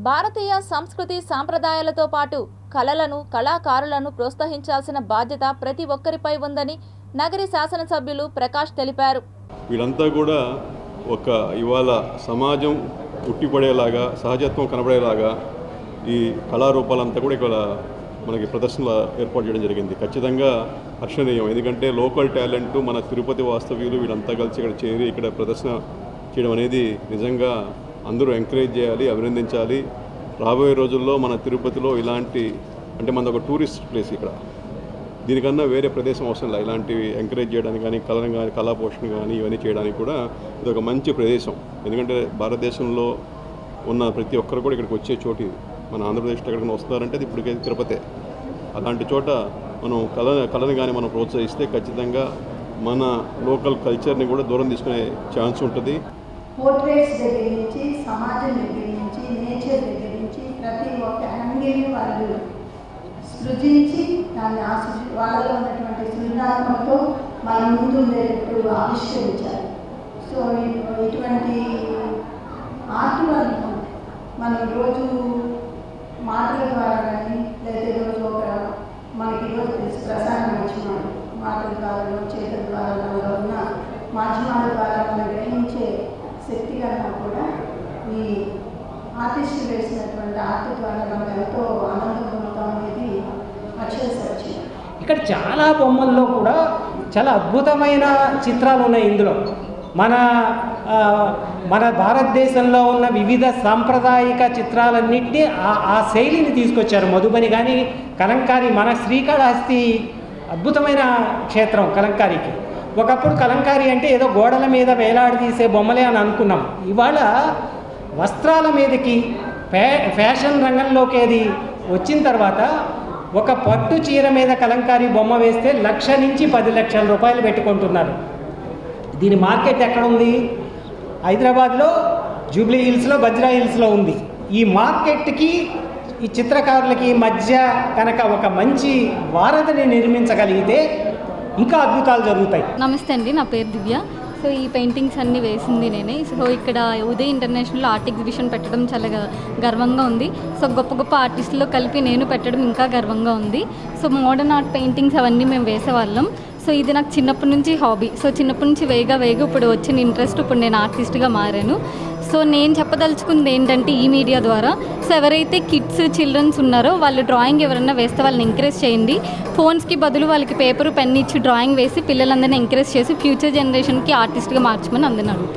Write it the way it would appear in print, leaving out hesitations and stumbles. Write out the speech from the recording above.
భారతీయ సంస్కృతి సాంప్రదాయాలతో పాటు కళలను, కళాకారులను ప్రోత్సహించాల్సిన బాధ్యత ప్రతి ఒక్కరిపై ఉందని నగరి శాసనసభ్యులు ప్రకాష్ తెలిపారు. వీళ్ళంతా కూడా ఇవాళ సమాజం ఉట్టిపడేలాగా, సహజత్వం కనబడేలాగా ఈ కళారూపాలంతా కూడా ఇక్కడ మనకి ప్రదర్శనలు ఏర్పాటు చేయడం జరిగింది. ఖచ్చితంగా హర్షణీయం. ఎందుకంటే లోకల్ టాలెంట్ మన తిరుపతి వాస్తవ్యులు వీళ్ళంతా కలిసి ఇక్కడ చేరి ఇక్కడ ప్రదర్శన చేయడం అనేది నిజంగా అందరూ ఎంకరేజ్ చేయాలి, అభినందించాలి. రాబోయే రోజుల్లో మన తిరుపతిలో ఇలాంటి మనది ఒక టూరిస్ట్ ప్లేస్, ఇక్కడ దీనికన్నా వేరే ప్రదేశం అవసరం లేదు. ఇలాంటివి ఎంకరేజ్ చేయడానికి కానీ, కళా పోషణ కానీ ఇవన్నీ చేయడానికి కూడా ఇది ఒక మంచి ప్రదేశం. ఎందుకంటే భారతదేశంలో ఉన్న ప్రతి ఒక్కరు కూడా ఇక్కడికి వచ్చే చోటు ఇది. మన ఆంధ్రప్రదేశ్లో ఎక్కడికైనా వస్తారంటే అది ఇప్పటికే తిరుపతే. అలాంటి చోట మనం కళని కానీ మనం ప్రోత్సహిస్తే ఖచ్చితంగా మన లోకల్ కల్చర్ని కూడా దూరం తీసుకునే ఛాన్స్ ఉంటుంది. పోర్ట్రేట్స్ దగ్గర నుంచి, సమాజం దగ్గర నుంచి, నేచర్ దగ్గర నుంచి ప్రతి ఒక్క యాంగిల్ని వాళ్ళు సృజించి దాన్ని వాళ్ళలో ఉన్నటువంటి సృజనాత్మకతో మన ముందు ఉండేటట్టు ఆవిష్కరించారు. సో ఇటువంటి ఆర్ట్ వల్ల మనం రోజు మాటల ద్వారా కానీ, లేదా రోజు మనకి రోజు ప్రసారం ఇచ్చినాడు మాటల ద్వారా, చేతుల ద్వారా ఉన్న మాధ్యమాల ద్వారా మనం గ్రహించే శక్తి కన్నా కూడా ఈ ఆర్టిస్టులు వేసినటువంటి ఆర్ట్ ద్వారా మనం ఎంతో ఆనందం పొందుతాం అనేది అక్షర సత్యం. ఇక్కడ చాలా బొమ్మల్లో కూడా చాలా అద్భుతమైన చిత్రాలు ఉన్నాయి. ఇందులో మన భారతదేశంలో ఉన్న వివిధ సాంప్రదాయిక చిత్రాలన్నింటినీ ఆ శైలిని తీసుకొచ్చారు. మధుబని కానీ, కలంకారీ, మన శ్రీకాళహస్తి అద్భుతమైన క్షేత్రం కలంకారీకి. ఒకప్పుడు కలంకారీ అంటే ఏదో గోడల మీద వేలాడదీసే బొమ్మలే అని అనుకున్నాం. ఇవాళ వస్త్రాల మీదకి ఫ్యాషన్ రంగంలోకి అది వచ్చిన తర్వాత ఒక పట్టు చీర మీద కలంకారీ బొమ్మ వేస్తే 1,00,000 నుంచి 10 లక్షల రూపాయలు పెట్టుకుంటున్నారు. దీని మార్కెట్ ఎక్కడ ఉంది? హైదరాబాద్లో జూబ్లీ హిల్స్లో, బజ్రా హిల్స్లో ఉంది. ఈ మార్కెట్కి, ఈ చిత్రకారులకి మధ్య కనుక ఒక మంచి వారధిని నిర్మించగలిగితే ఇంకా అద్భుతాలు జరుగుతాయి. నమస్తే అండి, నా పేరు దివ్య. సో ఈ పెయింటింగ్స్ అన్నీ వేసింది నేనే. సో ఇక్కడ ఉదయ్ ఇంటర్నేషనల్ ఆర్ట్ ఎగ్జిబిషన్ పెట్టడం చాలా గర్వంగా ఉంది. సో గొప్ప గొప్ప ఆర్టిస్టుల్లో కలిపి నేను పెట్టడం ఇంకా గర్వంగా ఉంది. సో మోడర్న్ ఆర్ట్ పెయింటింగ్స్ అవన్నీ మేము వేసేవాళ్ళం. సో ఇది నాకు చిన్నప్పటి నుంచి హాబీ. సో చిన్నప్పటి నుంచి వేగా ఇప్పుడు వచ్చిన ఇంట్రెస్ట్, ఇప్పుడు నేను ఆర్టిస్ట్గా మారాను. సో నేను చెప్పదలుచుకుంది ఏంటంటే ఈ మీడియా ద్వారా, సో ఎవరైతే కిడ్స్, చిల్డ్రన్స్ ఉన్నారో వాళ్ళు డ్రాయింగ్ ఎవరైనా వేస్తే వాళ్ళని ఎంకరేజ్ చేయండి. ఫోన్స్కి బదులు వాళ్ళకి పేపరు, పెన్ ఇచ్చి డ్రాయింగ్ వేసి పిల్లలందరినీ ఎంకరేజ్ చేసి ఫ్యూచర్ జనరేషన్కి ఆర్టిస్ట్గా మార్చమని అందరిని అడుగుతాను.